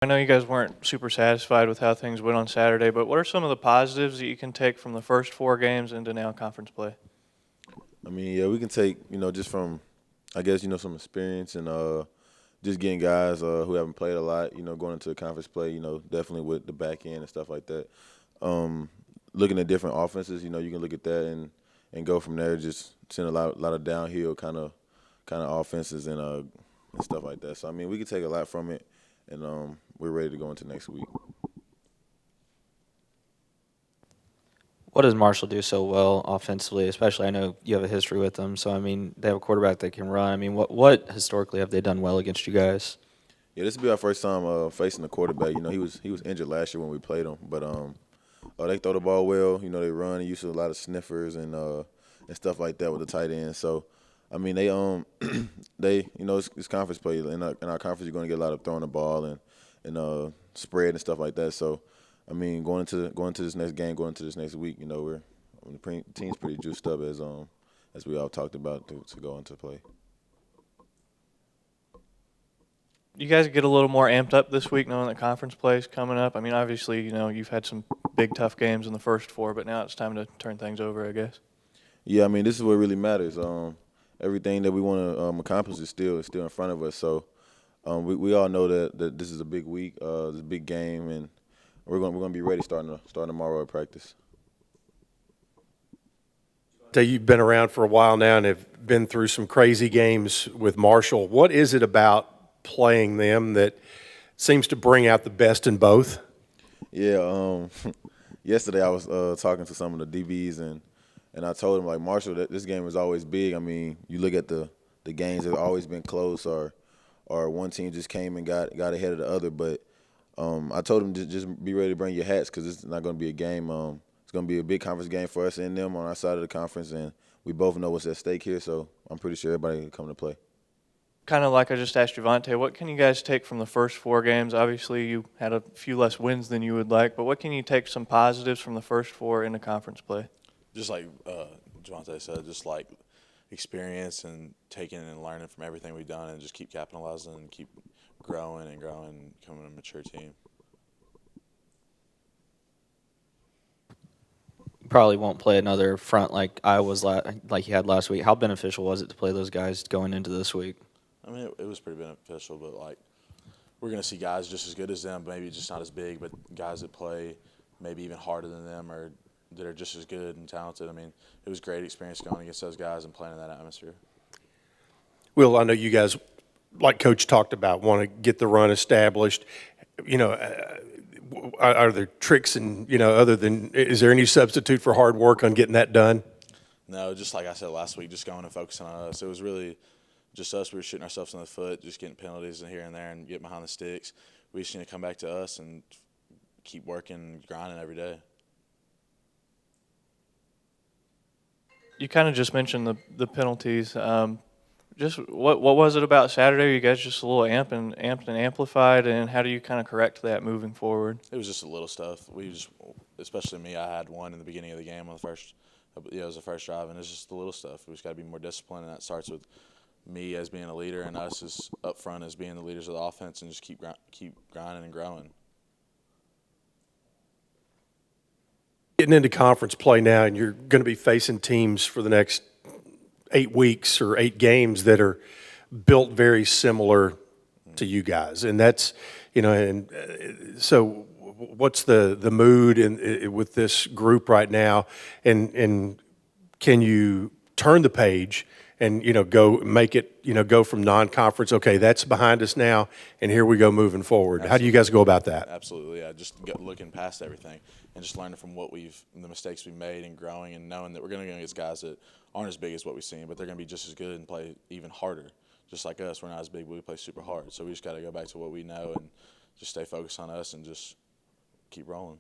I know you guys weren't super satisfied with how things went on Saturday, but what are some of the positives that you can take from the first 4 games into now conference play? I mean, yeah, we can take, just from, I guess, some experience and just getting guys who haven't played a lot, going into conference play, definitely with the back end and stuff like that. Um, Looking at different offenses, you can look at that and go from there. Just seeing a lot of downhill kind of offenses and stuff like that. So I mean, we can take a lot from it, and we're ready to go into next week. What does Marshall do so well offensively? Especially, I know you have a history with them. So, I mean, they have a quarterback that can run. I mean, what historically have they done well against you guys? Yeah, this will be our first time facing the quarterback. He was injured last year when we played him, but they throw the ball well. They run. They use a lot of sniffers and stuff like that with the tight end. So, I mean, they they it's conference play. In our conference, you're going to get a lot of throwing the ball and spread and stuff like that. So, I mean, going into this next game, going into this next week, the team's pretty juiced up as we all talked about to go into play. You guys get a little more amped up this week knowing that conference play is coming up. I mean, obviously, you've had some big, tough games in the first 4, but now it's time to turn things over, I guess. Yeah, I mean, this is what really matters. Everything that we want to accomplish is still in front of us. So we all know that this is a big week, it's a big game, and we're going to be ready starting tomorrow at practice. You've been around for a while now and have been through some crazy games with Marshall. What is it about playing them that seems to bring out the best in both? Yeah, yesterday I was talking to some of the DBs and I told them, like, Marshall, that this game is always big. I mean, you look at the games that have always been close or one team just came and got ahead of the other. But I told them to just be ready to bring your hats because it's not going to be a game. It's going to be a big conference game for us and them on our side of the conference, and we both know what's at stake here, so I'm pretty sure everybody can come to play. Kind of like I just asked Jovante, what can you guys take from the first 4 games? Obviously, you had a few less wins than you would like, but what can you take some positives from the first 4 into conference play? Just like Jovante said, just like experience and taking and learning from everything we've done and just keep capitalizing and keep growing and becoming a mature team. Probably won't play another front like I was like you had last week. How beneficial was it to play those guys going into this week? I mean, it was pretty beneficial, but like we're going to see guys just as good as them, maybe just not as big, but guys that play maybe even harder than them or that are just as good and talented. I mean, it was great experience going against those guys and playing in that atmosphere. Will, I know you guys, like Coach talked about, want to get the run established. Are there tricks and, other than, is there any substitute for hard work on getting that done? No, just like I said last week, just going and focusing on us. It was really just us. We were shooting ourselves in the foot, just getting penalties here and there and getting behind the sticks. We just need to come back to us and keep working and grinding every day. You kind of just mentioned the penalties. Just what was it about Saturday? Were you guys just a little amped and amplified, and how do you kind of correct that moving forward? It was just a little stuff. We just, especially me, I had one in the beginning of the game on the first. It was the first drive, and it's just the little stuff. We just got to be more disciplined, and that starts with me as being a leader and us as up front as being the leaders of the offense, and just keep grinding and growing. Getting into conference play now, and you're going to be facing teams for the next 8 weeks or 8 games that are built very similar to you guys, and that's, so what's the mood with this group right now, and can you turn the page and go make it, go from non-conference, okay, that's behind us now, and here we go moving forward. Absolutely. How do you guys go about that? Absolutely, yeah. Just looking past everything and just learning from the mistakes we made and growing and knowing that we're going to go against guys that aren't as big as what we've seen, but they're going to be just as good and play even harder. Just like us, we're not as big, but we play super hard. So we just got to go back to what we know and just stay focused on us and just keep rolling.